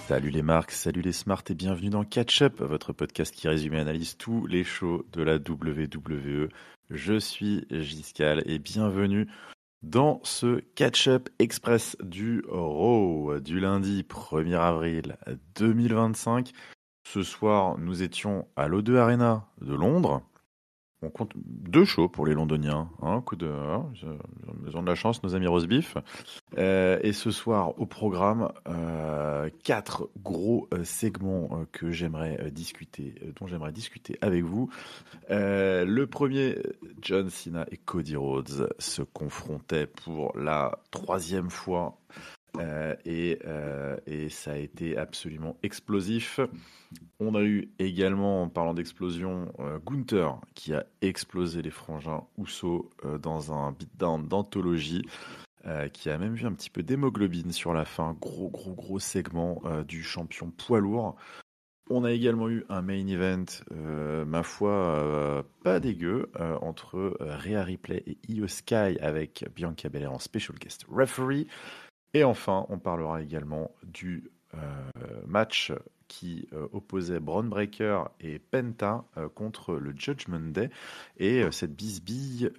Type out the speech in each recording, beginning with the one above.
Salut les marques, salut les smarts et bienvenue dans Catch Up, votre podcast qui résume et analyse tous les shows de la WWE. Je suis Giscal et bienvenue dans ce Catch Up Express du Raw du lundi 1er avril 2025. Ce soir, nous étions à l'O2 Arena de Londres. On compte 2 shows pour les Londoniens. Ils ont de la chance, nos amis Roastbeef. Et ce soir, au programme, 4 gros segments que j'aimerais discuter, dont j'aimerais discuter avec vous. Le premier, John Cena et Cody Rhodes se confrontaient pour la 3e fois. Et ça a été absolument explosif. On a eu également, en parlant d'explosion, Gunther qui a explosé les frangins Uso dans un beatdown d'anthologie, qui a même vu un petit peu d'hémoglobine sur la fin. Gros segment du champion poids lourd. On a également eu un main event, ma foi, pas dégueu, entre Rhea Ripley et Io Sky avec Bianca Belair en special guest referee. Et enfin, on parlera également du match qui opposait Bron Breakker et Penta contre le Judgment Day et cette bisbille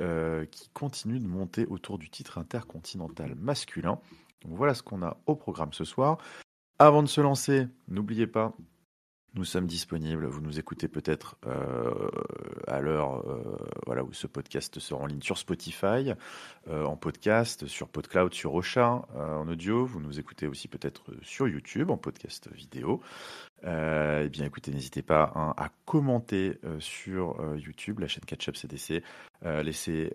qui continue de monter autour du titre intercontinental masculin. Donc voilà ce qu'on a au programme ce soir. Avant de se lancer, n'oubliez pas, nous sommes disponibles, vous nous écoutez peut-être à l'heure où ce podcast sera en ligne sur Spotify, en podcast, sur PodCloud, sur Ocha, en audio. Vous nous écoutez aussi peut-être sur YouTube, en podcast vidéo. Eh bien écoutez, n'hésitez pas à commenter sur YouTube, la chaîne Catch Up CDC. Laissez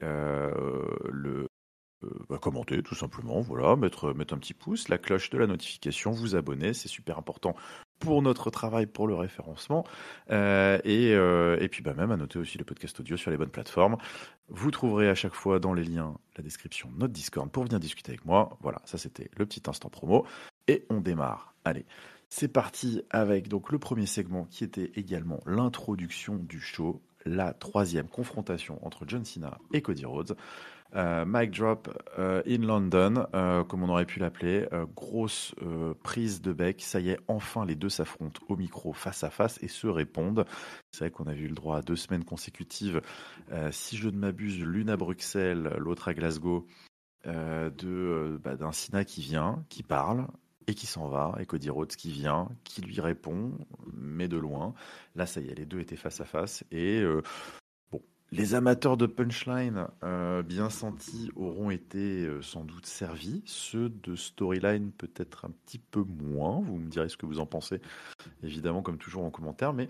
commenter tout simplement, voilà, mettre un petit pouce, la cloche de la notification, vous abonner, c'est super important pour notre travail, pour le référencement, et puis même à noter aussi le podcast audio sur les bonnes plateformes. Vous trouverez à chaque fois dans les liens la description de notre Discord pour venir discuter avec moi. Voilà, ça c'était le petit instant promo, et on démarre. Allez, c'est parti avec donc le premier segment qui était également l'introduction du show, la 3e confrontation entre John Cena et Cody Rhodes. Mic drop in London, comme on aurait pu l'appeler. Grosse prise de bec. Ça y est, enfin les deux s'affrontent au micro face à face et se répondent. C'est vrai qu'on a eu le droit à 2 semaines consécutives, si je ne m'abuse, l'une à Bruxelles, l'autre à Glasgow, d'un Cena qui vient, qui parle et qui s'en va, et Cody Rhodes qui vient, qui lui répond, mais de loin. Là, ça y est, les deux étaient face à face et les amateurs de punchline bien sentis auront été sans doute servis. Ceux de storyline peut-être un petit peu moins. Vous me direz ce que vous en pensez, évidemment, comme toujours en commentaire. Mais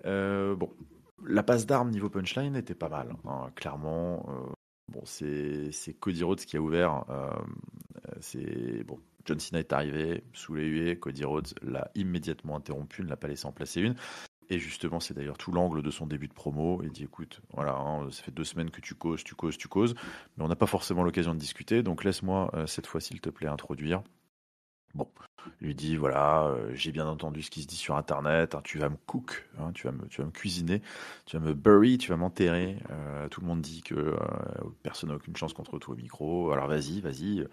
la passe d'armes niveau punchline était pas mal, hein, clairement. C'est Cody Rhodes qui a ouvert. John Cena est arrivé sous les huées. Cody Rhodes l'a immédiatement interrompu, ne l'a pas laissé en placer une. Et justement, c'est d'ailleurs tout l'angle de son début de promo. Il dit, écoute, voilà, ça fait 2 semaines que tu causes, mais on n'a pas forcément l'occasion de discuter, donc laisse-moi cette fois, s'il te plaît, introduire. Bon, lui dit, voilà, j'ai bien entendu ce qui se dit sur Internet, hein, tu vas me cook, hein, tu vas me cuisiner, tu vas me bury, tu vas m'enterrer. Tout le monde dit que personne n'a aucune chance contre toi au micro, alors vas-y,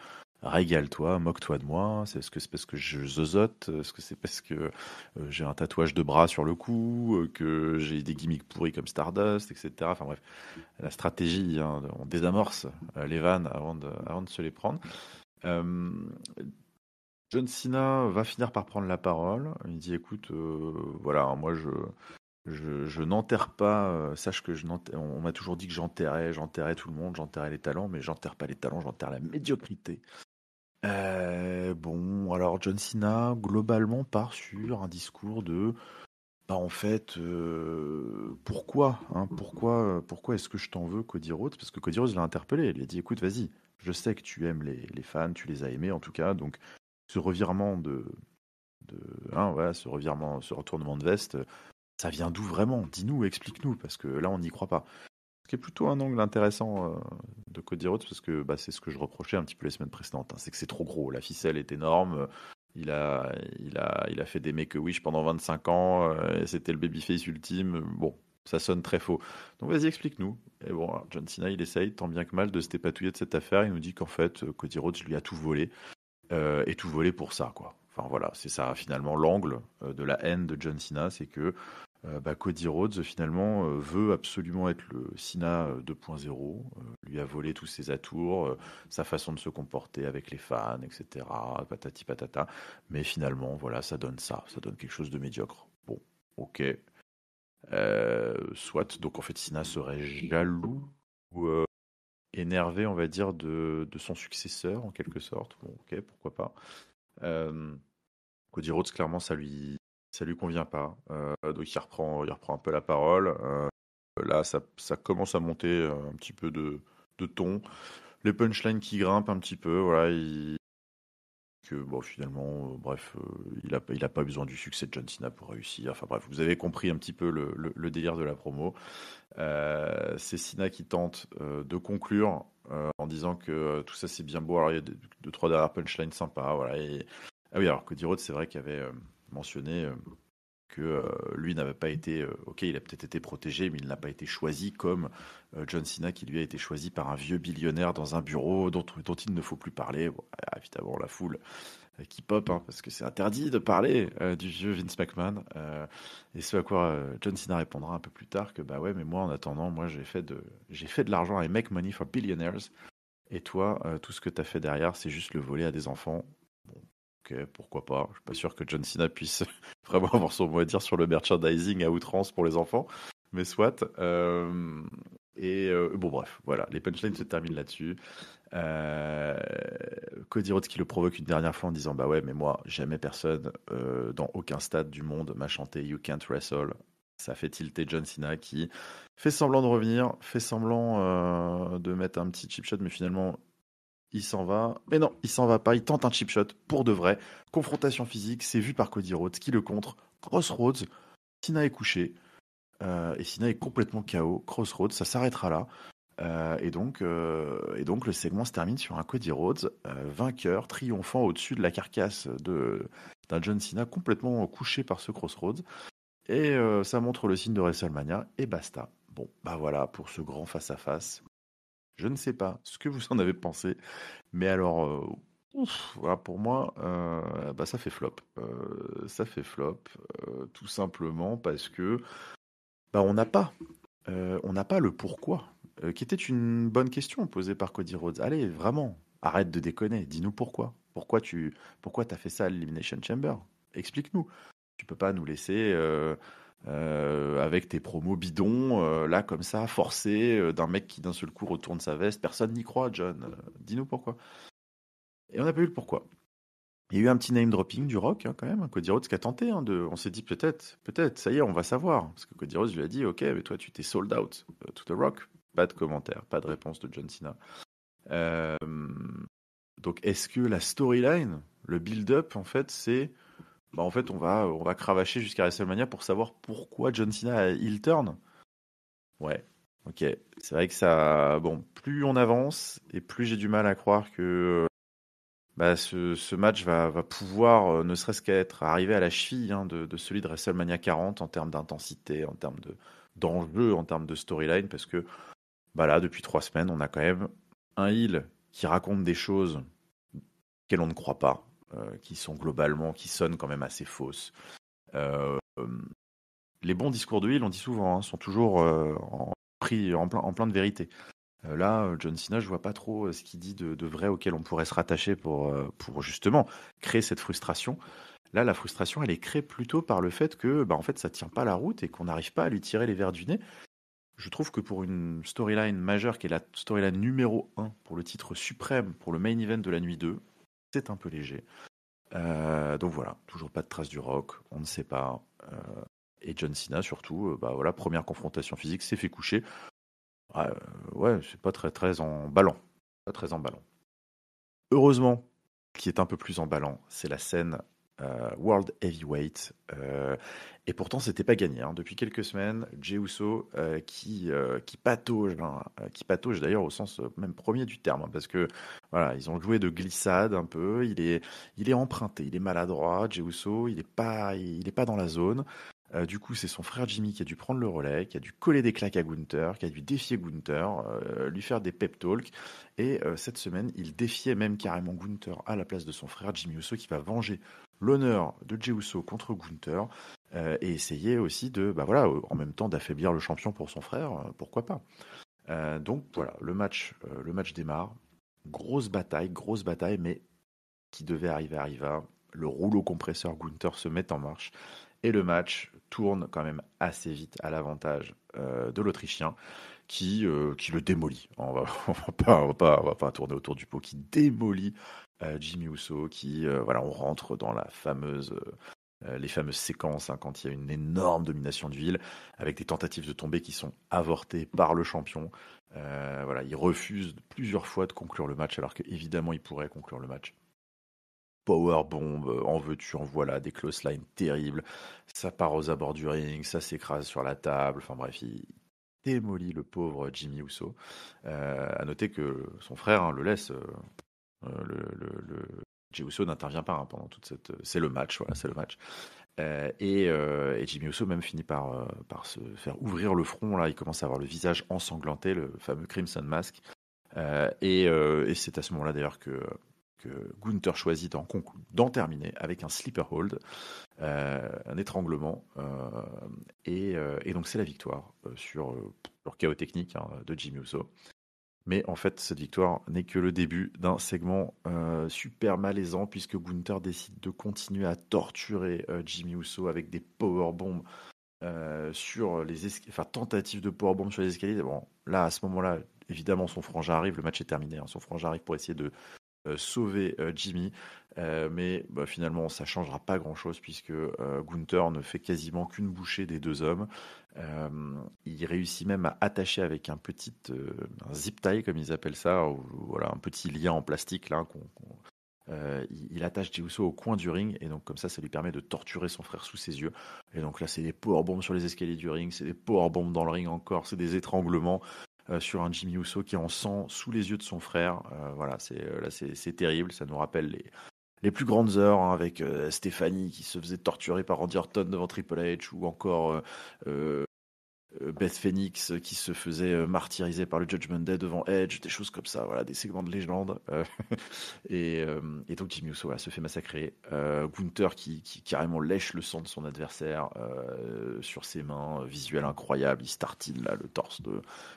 régale-toi, moque-toi de moi. Est-ce que c'est parce que je zozote? Est-ce que c'est parce que j'ai un tatouage de bras sur le cou, que j'ai des gimmicks pourris comme Stardust, etc. Enfin bref, la stratégie, hein, on désamorce les vannes avant de se les prendre. John Cena va finir par prendre la parole. Il dit, écoute, voilà, moi je n'enterre pas, sache que on m'a toujours dit que j'enterrais tout le monde, j'enterrais les talents, mais j'enterre pas les talents, j'enterre la médiocrité. Alors John Cena, globalement, part sur un discours de en fait, pourquoi est-ce que je t'en veux, Cody Rhodes? Parce que Cody Rhodes l'a interpellé. Il a dit, écoute, vas-y, je sais que tu aimes les fans, tu les as aimés en tout cas, donc ce revirement ce retournement de veste, ça vient d'où vraiment? Dis-nous, explique-nous, parce que là, on n'y croit pas. Ce qui est plutôt un angle intéressant de Cody Rhodes, parce que c'est ce que je reprochais un petit peu les semaines précédentes, hein, c'est que c'est trop gros, la ficelle est énorme, il a fait des Make-A-Wish pendant 25 ans, et c'était le babyface ultime, bon, ça sonne très faux. Donc vas-y, explique-nous. Et bon, alors, John Cena, il essaye tant bien que mal de se dépatouiller de cette affaire, il nous dit qu'en fait, Cody Rhodes lui a tout volé, et tout volé pour ça, quoi. Enfin voilà, c'est ça finalement l'angle de la haine de John Cena, c'est que Cody Rhodes finalement veut absolument être le Cena 2.0, lui a volé tous ses atours, sa façon de se comporter avec les fans, etc. Patati patata. Mais finalement, voilà, ça donne quelque chose de médiocre. Bon, ok. Soit, donc en fait, Cena serait jaloux ou énervé, on va dire, de son successeur en quelque sorte. Bon, ok, pourquoi pas. Euh, Cody Rhodes, clairement, ça lui convient pas. Donc il reprend un peu la parole. Là, ça commence à monter un petit peu de ton. Les punchlines qui grimpent un petit peu. Voilà, que bon, finalement, bref, il a pas besoin du succès de John Cena pour réussir. Enfin bref, vous avez compris un petit peu le délire de la promo. C'est Cena qui tente de conclure en disant que tout ça c'est bien beau. Alors il y a deux, trois dernières punchlines sympas. Voilà. Ah oui, alors Cody Rhodes, c'est vrai qu'il avait mentionné que lui n'avait pas été, ok, il a peut-être été protégé, mais il n'a pas été choisi comme John Cena qui lui a été choisi par un vieux billionnaire dans un bureau dont il ne faut plus parler. Bon, évidemment, la foule qui pop, hein, parce que c'est interdit de parler du vieux Vince McMahon. Et ce à quoi John Cena répondra un peu plus tard que bah ouais, mais moi en attendant, moi j'ai fait de l'argent et make money for billionaires. Et toi, tout ce que tu as fait derrière, c'est juste le voler à des enfants. Bon, ok, pourquoi pas. Je suis pas sûr que John Cena puisse vraiment avoir son mot à dire sur le merchandising à outrance pour les enfants, mais soit. Bon, bref, voilà, les punchlines se terminent là-dessus. Euh, Cody Rhodes qui le provoque une dernière fois en disant bah ouais, mais moi, jamais personne dans aucun stade du monde m'a chanté You Can't Wrestle. Ça fait tilter John Cena qui fait semblant de revenir, fait semblant de mettre un petit chip shot, mais finalement il s'en va. Mais non, il s'en va pas. Il tente un chip shot pour de vrai. Confrontation physique, c'est vu par Cody Rhodes qui le contre. Crossroads, Cena est couché. Et Cena est complètement KO. Crossroads, ça s'arrêtera là. Et donc le segment se termine sur un Cody Rhodes vainqueur, triomphant au-dessus de la carcasse d'un John Cena complètement couché par ce Crossroads. Et ça montre le signe de WrestleMania et basta. Bon, bah voilà pour ce grand face-à-face. Je ne sais pas ce que vous en avez pensé, mais alors, voilà, pour moi, bah, ça fait flop. Ça fait flop, tout simplement parce que bah, on n'a pas le pourquoi, qui était une bonne question posée par Cody Rhodes. Allez, vraiment, arrête de déconner, dis-nous pourquoi. Pourquoi t'as fait ça à l'Elimination Chamber? Explique-nous. Tu peux pas nous laisser avec tes promos bidons, là comme ça, forcés, d'un mec qui d'un seul coup retourne sa veste. Personne n'y croit, John. Dis-nous pourquoi. Et on n'a pas eu le pourquoi. Il y a eu un petit name dropping du Rock, hein, quand même. Cody Rhodes qui a tenté. On s'est dit peut-être, ça y est, on va savoir. Parce que Cody Rhodes lui a dit, ok, mais toi tu t'es sold out to the Rock. Pas de commentaire, pas de réponse de John Cena. Euh, donc est-ce que la storyline, le build-up, en fait, c'est bah en fait, on va cravacher jusqu'à WrestleMania pour savoir pourquoi John Cena a heel turn. Ouais, ok. C'est vrai que ça. Bon, plus on avance et plus j'ai du mal à croire que bah, ce match va pouvoir, ne serait-ce qu'être arrivé à la cheville hein, de celui de WrestleMania 40 en termes d'intensité, en termes d'enjeu, en termes de storyline, parce que bah là, depuis 3 semaines, on a quand même un heel qui raconte des choses qu'elle on ne croit pas, qui sonnent quand même assez fausses. Euh, les bons discours de Hill, on dit souvent, hein, sont toujours en plein de vérité. Là, John Cena, je vois pas trop ce qu'il dit de vrai auquel on pourrait se rattacher pour justement créer cette frustration. Là, la frustration, elle est créée plutôt par le fait que, bah, en fait, ça tient pas la route et qu'on n'arrive pas à lui tirer les vers du nez. Je trouve que pour une storyline majeure, qui est la storyline numéro 1 pour le titre suprême, pour le main event de la nuit 2, c'est un peu léger. Donc voilà, toujours pas de trace du Rock, on ne sait pas. Et John Cena, surtout, bah voilà, première confrontation physique, s'est fait coucher. Ouais, c'est pas très très emballant. Pas très emballant. Heureusement, ce qui est un peu plus emballant, c'est la scène World Heavyweight. Et pourtant, c'était pas gagné. Hein. Depuis quelques semaines, Jey Uso qui patauge, hein, qui patauge d'ailleurs au sens même premier du terme, hein, parce que voilà, ils ont joué de glissade un peu. Il est emprunté, il est maladroit. Jey Uso, il est pas dans la zone. Du coup, c'est son frère Jimmy qui a dû prendre le relais, qui a dû coller des claques à Gunther, qui a dû défier Gunther, lui faire des pep talks. Et cette semaine, il défiait même carrément Gunther à la place de son frère Jimmy Uso, qui va venger l'honneur de Jey Uso contre Gunther et essayer aussi de, bah voilà, en même temps d'affaiblir le champion pour son frère, pourquoi pas. Donc voilà, le match démarre. Grosse bataille, mais qui devait arriver arriva. Le rouleau compresseur Gunther se met en marche et le match tourne quand même assez vite à l'avantage de l'Autrichien qui le démolit. On va pas tourner autour du pot, qui démolit Jimmy Uso, voilà, on rentre dans les fameuses séquences quand il y a une énorme domination d'huile avec des tentatives de tomber qui sont avortées par le champion. Voilà, il refuse plusieurs fois de conclure le match alors qu'évidemment il pourrait conclure le match. Powerbomb, en veux-tu, en voilà, des close lines terribles. Ça part aux abords du ring, ça s'écrase sur la table. Enfin bref, il démolit le pauvre Jimmy Uso. À noter que son frère le laisse. Le Jey Uso n'intervient pas pendant toute cette. C'est le match, voilà, c'est le match. Et Jimmy Uso même finit par se faire ouvrir le front. Là, il commence à avoir le visage ensanglanté, le fameux Crimson Mask. Et c'est à ce moment-là d'ailleurs que Gunther choisit d'en terminer avec un sleeper hold, un étranglement, et donc c'est la victoire sur chaos technique de Jimmy Uso. Mais en fait, cette victoire n'est que le début d'un segment super malaisant puisque Gunther décide de continuer à torturer Jimmy Uso avec des powerbombs sur tentative de powerbomb sur les escaliers. Bon, là, à ce moment-là, évidemment, son frangin arrive, le match est terminé. Son frangin arrive pour essayer de sauver Jimmy, mais finalement ça changera pas grand chose puisque Gunther ne fait quasiment qu'une bouchée des deux hommes. Il réussit même à attacher avec un zip tie comme ils appellent ça, ou, voilà, un petit lien en plastique là il attache Jey Uso au coin du ring et donc comme ça lui permet de torturer son frère sous ses yeux. Et donc là c'est des powerbombs sur les escaliers du ring, c'est des powerbombs dans le ring encore, c'est des étranglements sur un Jimmy Uso qui est en sang sous les yeux de son frère. Voilà, c'est terrible. Ça nous rappelle les plus grandes heures avec Stéphanie qui se faisait torturer par Randy Orton devant Triple H ou encore Beth Phoenix qui se faisait martyriser par le Judgment Day devant Edge, des choses comme ça, voilà, des segments de légende. Et donc Jimmy Uso se fait massacrer. Gunther qui carrément lèche le sang de son adversaire sur ses mains, visuel incroyable, il startine là le torse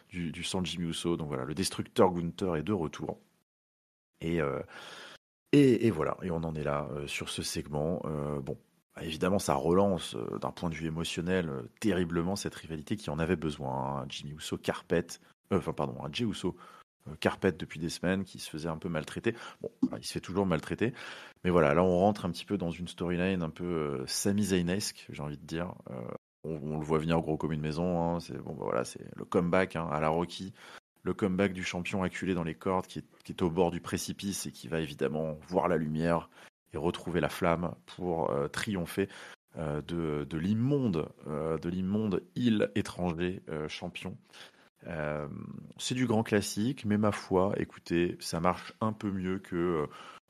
du sang de Jimmy Uso. Donc voilà, le destructeur Gunther est de retour. Et voilà, et on en est là sur ce segment. Bon, évidemment, ça relance d'un point de vue émotionnel terriblement cette rivalité qui en avait besoin. Jimmy Uso carpette, un Jey Uso carpette depuis des semaines, qui se faisait un peu maltraiter. Bon, il se fait toujours maltraiter, mais voilà, là on rentre un petit peu dans une storyline un peu Sami Zaynesque, j'ai envie de dire. On le voit venir gros comme une maison. C'est voilà, c'est le comeback à la Rocky. Le comeback du champion acculé dans les cordes qui est au bord du précipice et qui va évidemment voir la lumière et retrouver la flamme pour triompher de l'immonde île étranger champion. C'est du grand classique, mais ma foi, écoutez, ça marche un peu mieux que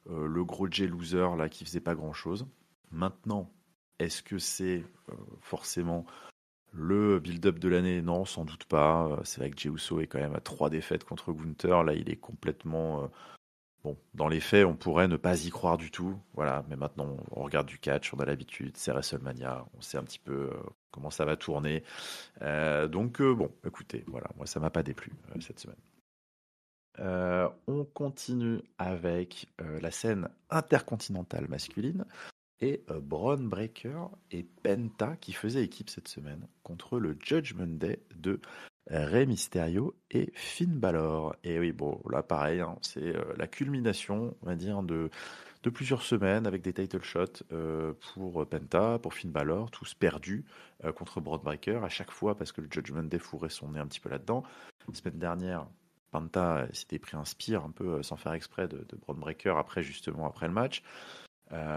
le gros Jay Loser là qui faisait pas grand chose. Maintenant, est-ce que c'est forcément le build-up de l'année? Non, sans doute pas. C'est vrai que Jey Uso est quand même à 3 défaites contre Gunther. Là, il est complètement... Bon, dans les faits, on pourrait ne pas y croire du tout. Voilà, mais maintenant, on regarde du catch, on a l'habitude, c'est WrestleMania, on sait un petit peu comment ça va tourner. Donc, bon, écoutez, voilà, moi, ça m'a pas déplu cette semaine. On continue avec la scène intercontinentale masculine. Et Bron Breakker et Penta qui faisaient équipe cette semaine contre le Judgment Day de Rey Mysterio et Finn Balor. Et oui, bon, là pareil, c'est la culmination, on va dire, de plusieurs semaines avec des title shots pour Penta, pour Finn Balor, tous perdus contre Bron Breakker à chaque fois parce que le Judgment Day fourrait son nez un petit peu là-dedans. La semaine dernière, Penta s'était pris un spear un peu sans faire exprès de Bron Breakker après le match.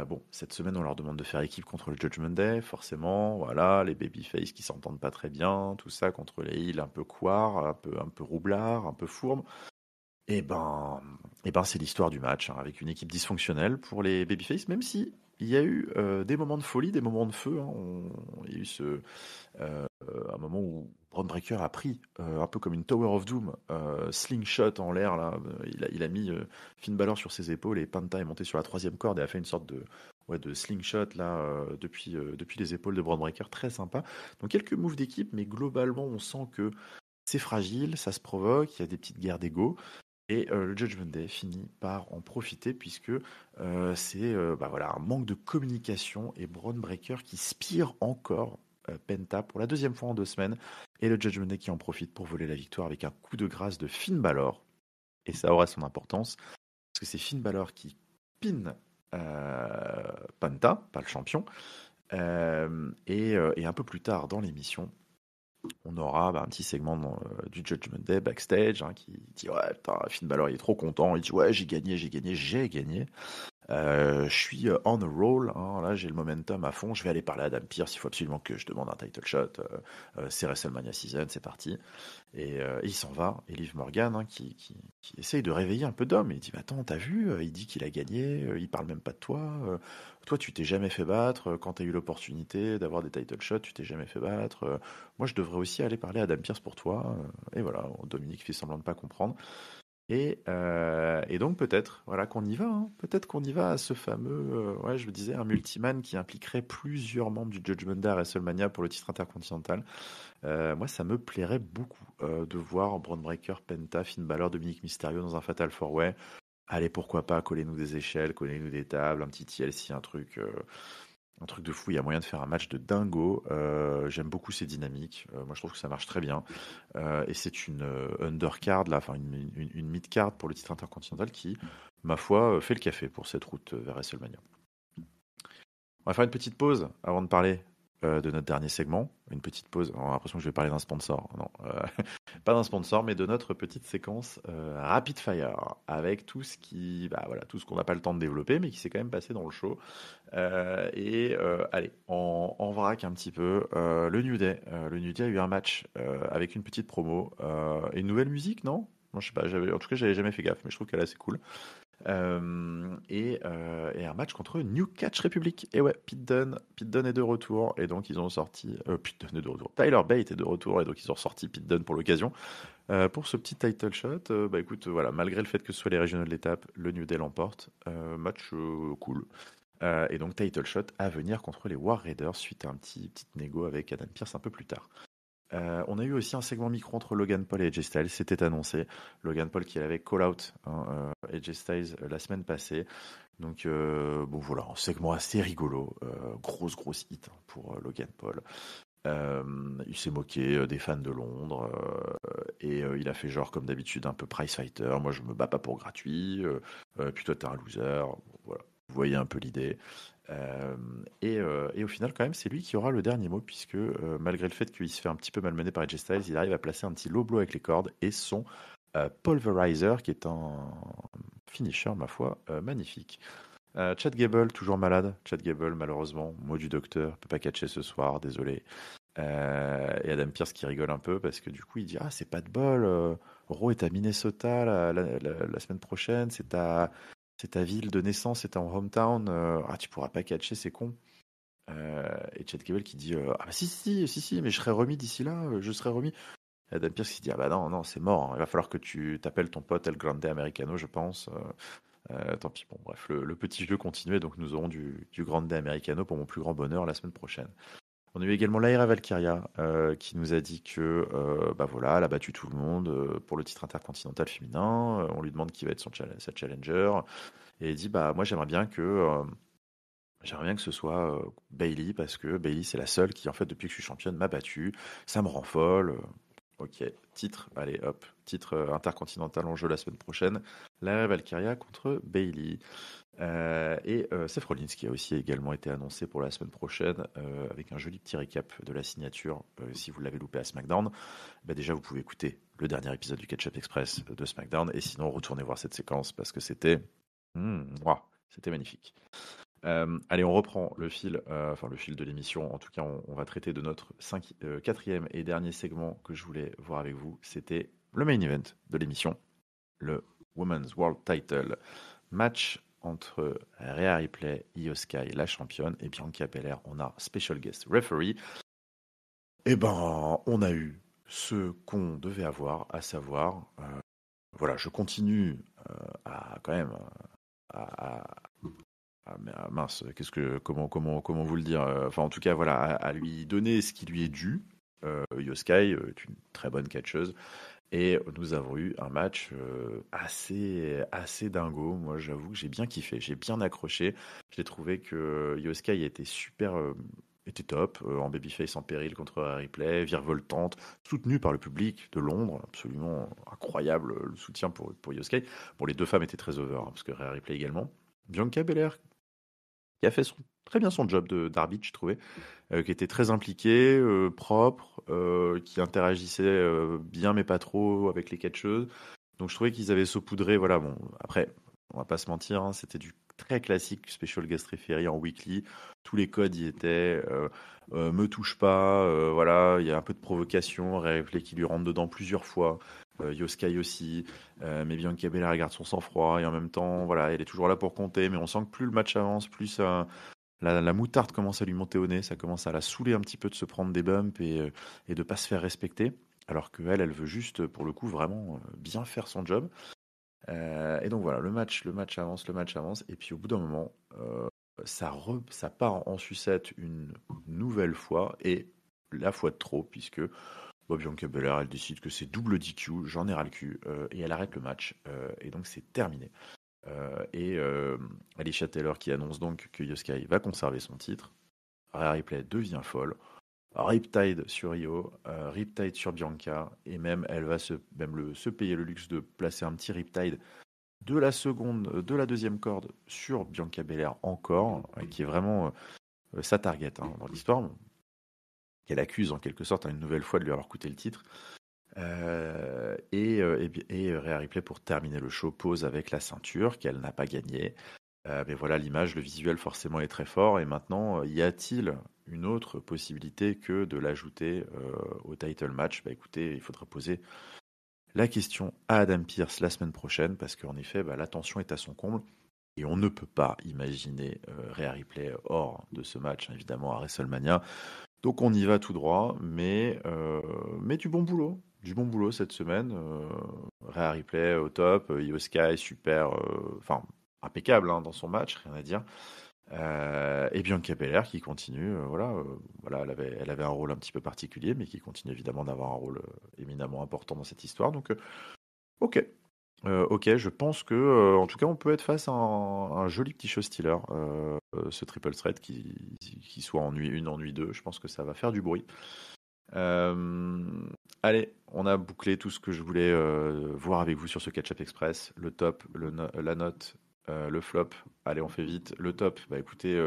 Bon, cette semaine, on leur demande de faire équipe contre le Judgment Day, forcément. Voilà, les babyface qui s'entendent pas très bien, tout ça contre les heels un peu couards, un peu roublards, un peu fourbes. Et ben, c'est l'histoire du match avec une équipe dysfonctionnelle pour les babyface, même si il y a eu des moments de folie, des moments de feu. Hein. Il y a eu un moment où Bron Breakker a pris, un peu comme une Tower of Doom, slingshot en l'air. Là, il a mis Finn Balor sur ses épaules et Penta est monté sur la troisième corde et a fait une sorte de slingshot là, depuis les épaules de Bron Breakker. Très sympa. Donc quelques moves d'équipe, mais globalement, on sent que c'est fragile, ça se provoque, il y a des petites guerres d'ego. Et le Judgment Day finit par en profiter puisque c'est un manque de communication et Bron Breakker qui spire encore Penta pour la deuxième fois en 2 semaines et le Judgment Day qui en profite pour voler la victoire avec un coup de grâce de Finn Balor. Et ça aura son importance parce que c'est Finn Balor qui pin Penta, pas le champion. Et un peu plus tard dans l'émission, on aura un petit segment du Judgment Day backstage qui dit ouais putain, Finn Balor il est trop content, il dit ouais j'ai gagné. Je suis on a roll, hein, là j'ai le momentum à fond, je vais aller parler à Adam Pearce, il faut absolument que je demande un title shot, c'est WrestleMania Season, c'est parti. Et il s'en va, et Liv Morgan qui essaye de réveiller un peu Dom, et il dit bah, attends t'as vu, il dit qu'il a gagné, il parle même pas de toi, toi tu t'es jamais fait battre, quand t'as eu l'opportunité d'avoir des title shots tu t'es jamais fait battre, moi je devrais aussi aller parler à Adam Pearce pour toi, et voilà, Dominique fait semblant de pas comprendre. Et donc peut-être qu'on y va, hein. Peut-être qu'on y va à ce fameux, je vous disais, un multiman qui impliquerait plusieurs membres du Judgment Day à WrestleMania pour le titre intercontinental. Moi, ça me plairait beaucoup de voir Bron Breakker, Penta, Finn Balor, Dominic Mysterio dans un Fatal 4-Way. Allez, pourquoi pas, collez-nous des échelles, collez-nous des tables, un petit TLC, un truc de fou. Il y a moyen de faire un match de dingo. J'aime beaucoup ces dynamiques. Moi, je trouve que ça marche très bien. Et c'est une undercard, là, enfin une mid-card pour le titre intercontinental qui, ma foi, fait le café pour cette route vers WrestleMania. On va faire une petite pause avant de parler de notre dernier segment. Une petite pause. On a l'impression que je vais parler d'un sponsor. Non, pas d'un sponsor, mais de notre petite séquence Rapid Fire avec tout ce tout ce qu'on n'a pas le temps de développer, mais qui s'est quand même passé dans le show. Allez, on vrac un petit peu. Le New Day. Le New Day a eu un match avec une petite promo et une nouvelle musique, non? Moi, je sais pas. En tout cas, j'avais jamais fait gaffe, mais je trouve qu'elle est assez cool. Et un match contre New Catch Republic. Et ouais, Pete Dunne est de retour. Et donc, ils ont sorti. Pete Dunne est de retour. Tyler Bate est de retour. Et donc, ils ont sorti Pete Dunne pour l'occasion. Pour ce petit title shot, écoute, voilà, malgré le fait que ce soit les régionaux de l'étape, le New Day l'emporte. Match cool. Et donc, title shot à venir contre les War Raiders suite à un petit négo avec Adam Pearce un peu plus tard. On a eu aussi un segment micro entre Logan Paul et AJ Styles, c'était annoncé. Logan Paul qui avait call out AJ Styles la semaine passée. Donc voilà, un segment assez rigolo, grosse hit pour Logan Paul. Il s'est moqué des fans de Londres et il a fait genre comme d'habitude un peu prize fighter. Moi je me bats pas pour gratuit, puis toi t'es un loser. Voilà, vous voyez un peu l'idée. Et au final, quand même, c'est lui qui aura le dernier mot, puisque malgré le fait qu'il se fait un petit peu malmener par AJ Styles, il arrive à placer un petit low blow avec les cordes et son pulverizer, qui est un finisher, ma foi, magnifique. Chad Gable, toujours malade. Chad Gable, malheureusement, mot du docteur, peut pas catcher ce soir, désolé. Et Adam Pearce qui rigole un peu parce que du coup, il dit ah, c'est pas de bol, Raw est à Minnesota la semaine prochaine, c'est ta ville de naissance, c'est ton hometown. Tu pourras pas catcher, c'est con. Et Chad Gable qui dit ah bah si, mais je serai remis d'ici là, je serai remis. Et Adam Pearce qui dit ah bah non, c'est mort. Hein. Il va falloir que tu t'appelles ton pote El Grande Americano, je pense. Tant pis. Bon, bref, le petit jeu continuait, donc nous aurons du Grande Americano pour mon plus grand bonheur la semaine prochaine. On a eu également Lyra Valkyria qui nous a dit que voilà, elle a battu tout le monde pour le titre intercontinental féminin. On lui demande qui va être sa challenger. Et elle dit moi j'aimerais bien que ce soit Bayley parce que Bayley c'est la seule qui en fait depuis que je suis championne m'a battue. Ça me rend folle. Ok, titre, allez hop, titre intercontinental en jeu la semaine prochaine. Lyra Valkyria contre Bayley. Et Seth Rollins qui a aussi également été annoncé pour la semaine prochaine avec un joli petit récap de la signature si vous l'avez loupé à SmackDown. Déjà vous pouvez écouter le dernier épisode du Catch Up Express de SmackDown et sinon retournez voir cette séquence parce que c'était c'était magnifique. Allez, on reprend le fil de l'émission. En tout cas, on va traiter de notre quatrième et dernier segment que je voulais voir avec vous. C'était le main event de l'émission, le Women's World Title match entre Rhea Ripley, Io Sky, la championne, et Bianca Belair. On a special guest referee. Eh ben, on a eu ce qu'on devait avoir, à savoir, voilà, je continue à quand même mince, comment vous le dire, enfin en tout cas voilà, à lui donner ce qui lui est dû. Io Sky est une très bonne catcheuse. Et nous avons eu un match assez dingo. Moi, j'avoue que j'ai bien kiffé, j'ai bien accroché. J'ai trouvé que Io Sky était top, en babyface en péril contre Rhea Ripley, virevoltante, soutenue par le public de Londres. Absolument incroyable le soutien pour Io Sky. Bon, les deux femmes étaient très over, hein, parce que Rhea Ripley également. Bianca Belair, qui a fait très bien son job d'arbitre, je trouvais, qui était très impliqué, propre, qui interagissait bien mais pas trop avec les catcheuses. Donc je trouvais qu'ils avaient saupoudré, voilà, bon, après, on va pas se mentir, hein, c'était du très classique special guest referee en weekly. Tous les codes y étaient, me touche pas, voilà, il y a un peu de provocation, Rhea Ripley qui lui rentre dedans plusieurs fois. Io Sky aussi, mais Bianca Belair garde son sang-froid et en même temps, voilà, elle est toujours là pour compter, mais on sent que plus le match avance, plus la moutarde commence à lui monter au nez, ça commence à la saouler un petit peu de se prendre des bumps et de pas se faire respecter, alors qu'elle, elle veut juste, pour le coup, vraiment bien faire son job. Et donc voilà, le match avance, et puis au bout d'un moment, ça part en sucette une nouvelle fois, et la fois de trop, puisque Bianca Belair, elle décide que c'est double DQ, j'en ai ras le cul, et elle arrête le match, et donc c'est terminé. Et Alicia Taylor qui annonce donc que Io Sky va conserver son titre. Rhea Ripley devient folle. Riptide sur Io, Riptide sur Bianca, et même elle va se payer le luxe de placer un petit Riptide de la deuxième corde sur Bianca Belair encore, qui est vraiment sa target hein, dans l'histoire, qu'elle accuse en quelque sorte une nouvelle fois de lui avoir coûté le titre. Et Rhea Ripley, pour terminer le show, pose avec la ceinture qu'elle n'a pas gagnée. Mais voilà, l'image, le visuel forcément est très fort. Et maintenant, y a-t-il une autre possibilité que de l'ajouter au title match? Bah écoutez, il faudra poser la question à Adam Pearce la semaine prochaine, parce qu'en effet, la tension est à son comble. Et on ne peut pas imaginer Rhea Ripley hors de ce match, évidemment, à WrestleMania. Donc on y va tout droit, mais du bon boulot. Du bon boulot cette semaine. Rhea Ripley au top, Io Sky super, impeccable hein, dans son match, rien à dire. Et Bianca Belair qui continue, voilà, elle avait un rôle un petit peu particulier, mais qui continue évidemment d'avoir un rôle éminemment important dans cette histoire. Donc, ok. Ok, je pense que, en tout cas, on peut être face à un joli petit show stealer, ce triple threat qui soit ennui 1, ennui 2. Je pense que ça va faire du bruit. Allez, on a bouclé tout ce que je voulais voir avec vous sur ce Catch-Up Express. Le top, la note, le flop. Allez, on fait vite. Le top, écoutez,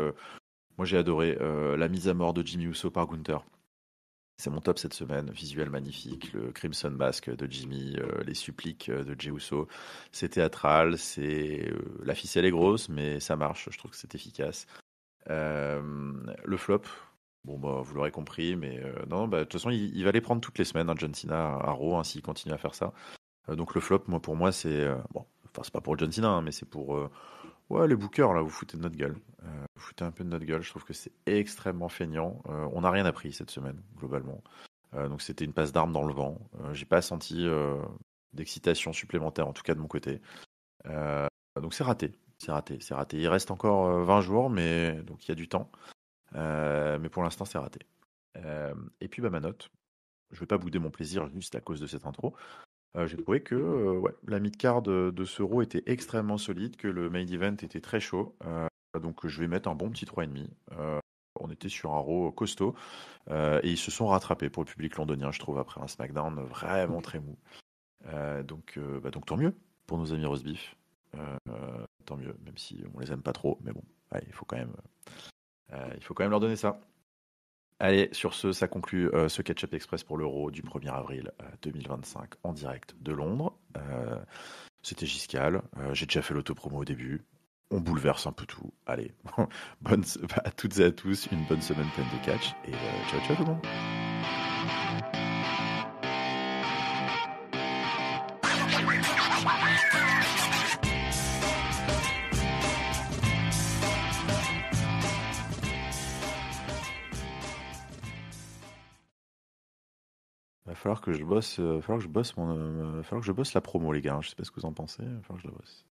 moi j'ai adoré la mise à mort de Jimmy Uso par Gunther. C'est mon top cette semaine, visuel magnifique, le Crimson Mask de Jimmy, les suppliques de Jey Uso, c'est théâtral, la ficelle est grosse, mais ça marche, je trouve que c'est efficace. Le flop, bon vous l'aurez compris, mais non, de toute façon il va les prendre toutes les semaines, hein, John Cena à Raw, hein, s'il continue à faire ça. Donc le flop, pour moi c'est, c'est pas pour John Cena, hein, mais c'est pour les bookers, là, vous foutez de notre gueule. Vous foutez un peu de notre gueule. Je trouve que c'est extrêmement feignant. On n'a rien appris cette semaine, globalement. Donc c'était une passe d'armes dans le vent. J'ai pas senti d'excitation supplémentaire, en tout cas de mon côté. Donc c'est raté. C'est raté. Il reste encore 20 jours, donc il y a du temps. Mais pour l'instant, c'est raté. Et puis ma note. Je vais pas bouder mon plaisir juste à cause de cette intro. J'ai trouvé que la mid-card de ce Raw était extrêmement solide, que le main event était très chaud. Donc je vais mettre un bon petit 3,5. On était sur un Raw costaud. Et ils se sont rattrapés pour le public londonien, je trouve, après un SmackDown vraiment très mou. Donc tant mieux pour nos amis Roastbeef. Tant mieux, même si on les aime pas trop. Mais bon, il faut quand même leur donner ça. Allez, sur ce, ça conclut ce Catch-Up Express pour l'Euro du 1er avril 2025 en direct de Londres. C'était Giscal. J'ai déjà fait l'autopromo au début. On bouleverse un peu tout. Allez, à toutes et à tous, une bonne semaine pleine de catch. Et ciao, ciao tout le monde. Va falloir que je bosse, va falloir que je bosse va falloir que je bosse la promo, les gars, hein. Je sais pas ce que vous en pensez, va falloir que je la bosse.